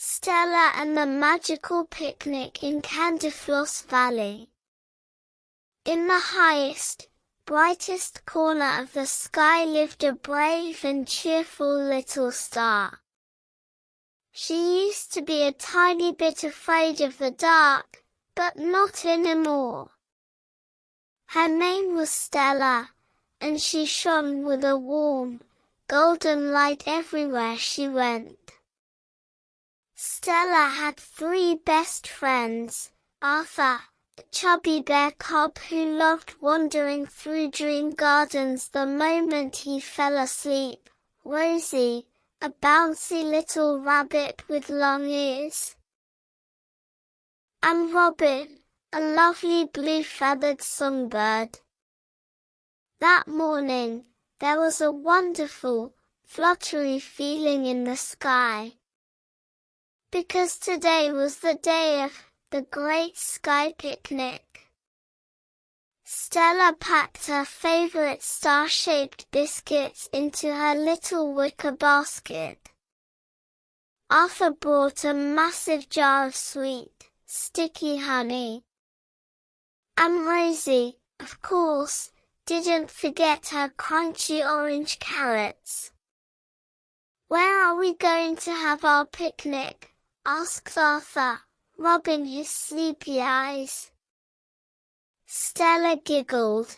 Stella and the Magical Picnic in Candyfloss Valley. In the highest, brightest corner of the sky lived a brave and cheerful little star. She used to be a tiny bit afraid of the dark, but not anymore. Her name was Stella, and she shone with a warm, golden light everywhere she went. Stella had 3 best friends: Arthur, a chubby bear cub who loved wandering through dream gardens the moment he fell asleep; Rosie, a bouncy little rabbit with long ears; and Robin, a lovely blue-feathered songbird. That morning, there was a wonderful, fluttery feeling in the sky, because today was the day of the Great Sky Picnic. Stella packed her favorite star-shaped biscuits into her little wicker basket. Arthur brought a massive jar of sweet, sticky honey. And Rosie, of course, didn't forget her crunchy orange carrots. "Where are we going to have our picnic?" asked Arthur, rubbing his sleepy eyes. Stella giggled.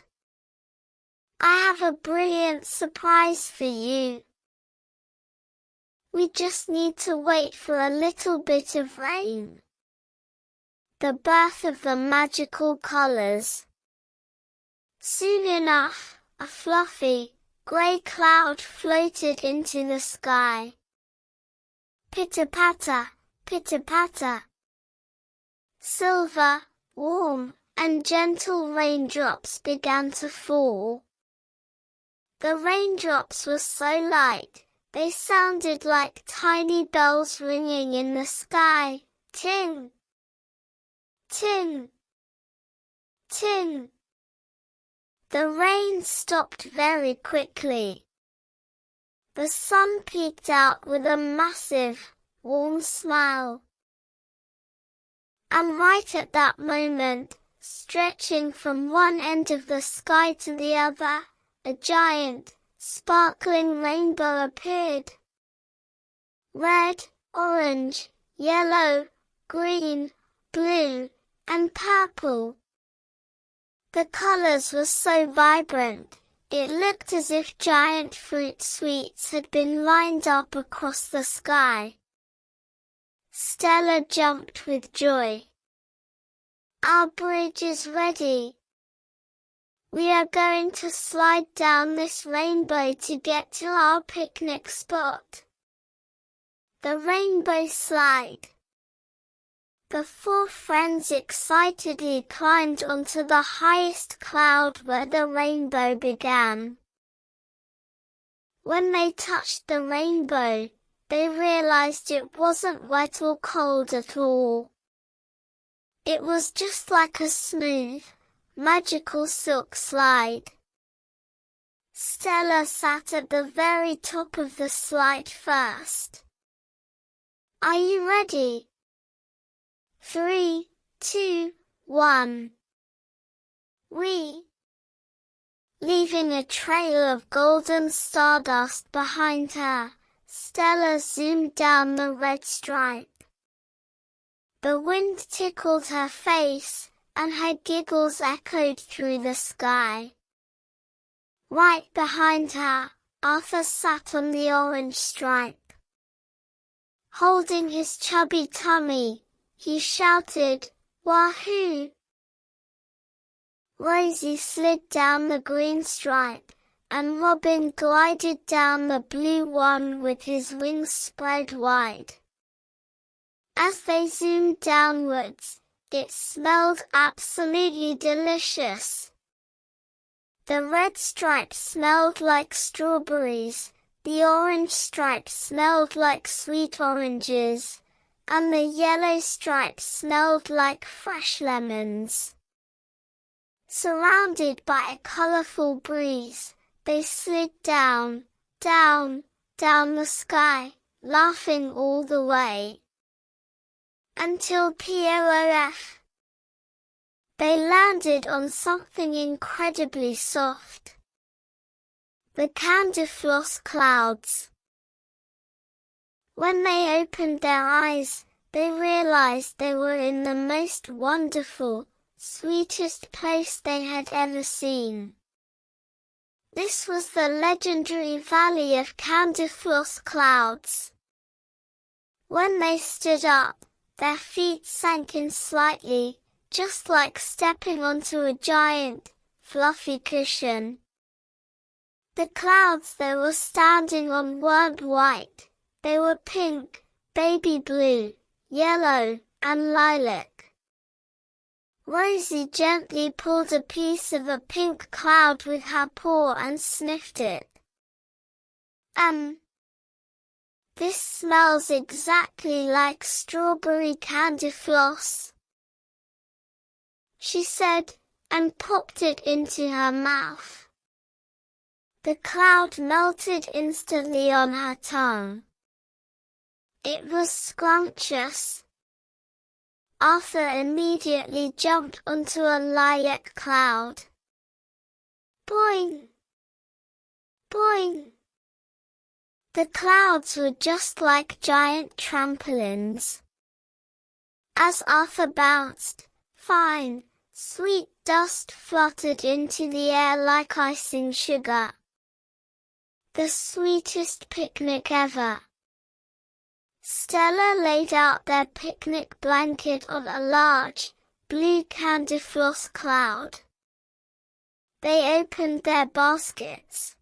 "I have a brilliant surprise for you. We just need to wait for a little bit of rain." The birth of the magical colors. Soon enough, a fluffy, gray cloud floated into the sky. Pitter-patter, pitter-patter. Silver, warm, and gentle raindrops began to fall. The raindrops were so light, they sounded like tiny bells ringing in the sky. Ting! Ting! Ting! The rain stopped very quickly. The sun peeked out with a massive, warm smile. And right at that moment, stretching from one end of the sky to the other, a giant, sparkling rainbow appeared. Red, orange, yellow, green, blue, and purple. The colors were so vibrant, it looked as if giant fruit sweets had been lined up across the sky. Stella jumped with joy. "Our bridge is ready. We are going to slide down this rainbow to get to our picnic spot." The rainbow slide. The 4 friends excitedly climbed onto the highest cloud where the rainbow began. When they touched the rainbow, they realized it wasn't wet or cold at all. It was just like a smooth, magical silk slide. Stella sat at the very top of the slide first. "Are you ready?" 3, 2, 1. Leaving a trail of golden stardust behind her, Stella zoomed down the red stripe. The wind tickled her face, and her giggles echoed through the sky. Right behind her, Arthur sat on the orange stripe. Holding his chubby tummy, he shouted, "Wahoo!" Rosie slid down the green stripe, and Robin glided down the blue one with his wings spread wide. As they zoomed downwards, it smelled absolutely delicious. The red stripe smelled like strawberries, the orange stripe smelled like sweet oranges, and the yellow stripe smelled like fresh lemons. Surrounded by a colorful breeze, they slid down, down, down the sky, laughing all the way. until POF. They landed on something incredibly soft. The Candyfloss Clouds. When they opened their eyes, they realized they were in the most wonderful, sweetest place they had ever seen. This was the legendary Valley of Candyfloss Clouds. When they stood up, their feet sank in slightly, just like stepping onto a giant, fluffy cushion. The clouds they were standing on weren't white, they were pink, baby blue, yellow, and lilac. Rosie gently pulled a piece of a pink cloud with her paw and sniffed it. This smells exactly like strawberry candy floss, she said, and popped it into her mouth. The cloud melted instantly on her tongue. It was scrumptious. Arthur immediately jumped onto a lilac cloud. Boing! Boing! The clouds were just like giant trampolines. As Arthur bounced, fine, sweet dust fluttered into the air like icing sugar. The sweetest picnic ever. Stella laid out their picnic blanket on a large, blue Candyfloss cloud. They opened their baskets.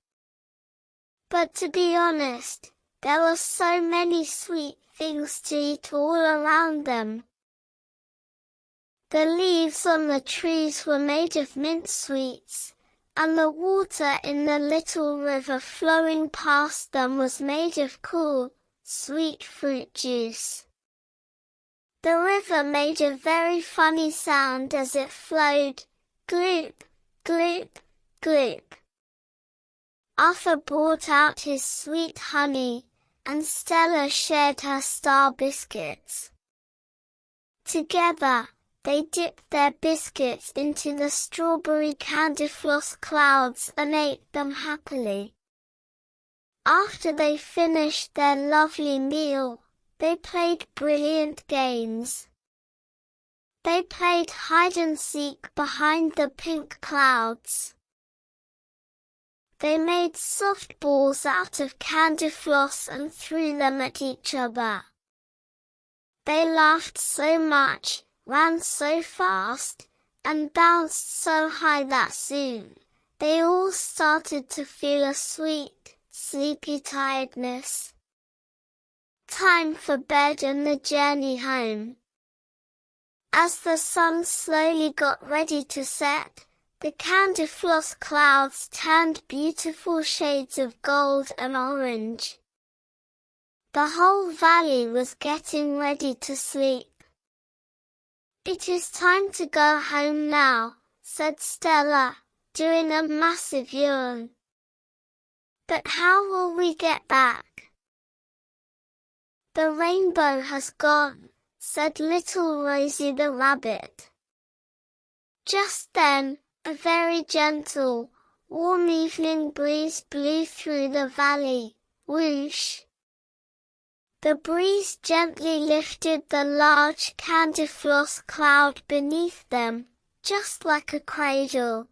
But to be honest, there were so many sweet things to eat all around them. The leaves on the trees were made of mint sweets, and the water in the little river flowing past them was made of cool, sweet fruit juice. The river made a very funny sound as it flowed, gloop, gloop, gloop. Arthur brought out his sweet honey, and Stella shared her star biscuits. Together, they dipped their biscuits into the strawberry Candyfloss clouds and ate them happily. After they finished their lovely meal, they played brilliant games. They played hide-and-seek behind the pink clouds. They made soft balls out of candy floss and threw them at each other. They laughed so much, ran so fast, and bounced so high that soon, they all started to feel a sweet, sleepy tiredness. Time for bed and the journey home. As the sun slowly got ready to set, the Candyfloss clouds turned beautiful shades of gold and orange. The whole valley was getting ready to sleep. "It is time to go home now," said Stella, doing a massive yawn. "But how will we get back?" "The rainbow has gone," said little Rosie the rabbit. Just then, a very gentle, warm evening breeze blew through the valley, whoosh. The breeze gently lifted the large Candyfloss cloud beneath them, just like a cradle.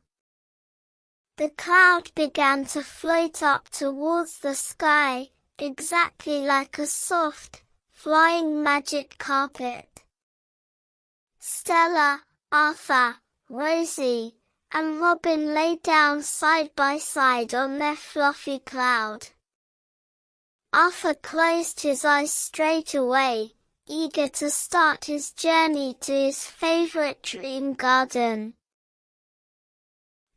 The cloud began to float up towards the sky, exactly like a soft, flying magic carpet. Stella, Arthur, Rosie, and Robin lay down side by side on their fluffy cloud. Arthur closed his eyes straight away, eager to start his journey to his favorite dream garden.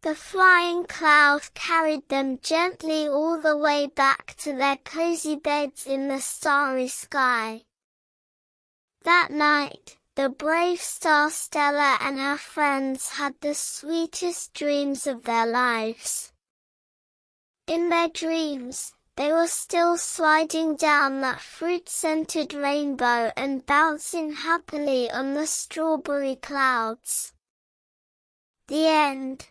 The flying cloud carried them gently all the way back to their cozy beds in the starry sky. That night, the brave star Stella and her friends had the sweetest dreams of their lives. In their dreams, They were still sliding down that fruit-scented rainbow and bouncing happily on the strawberry clouds. The end.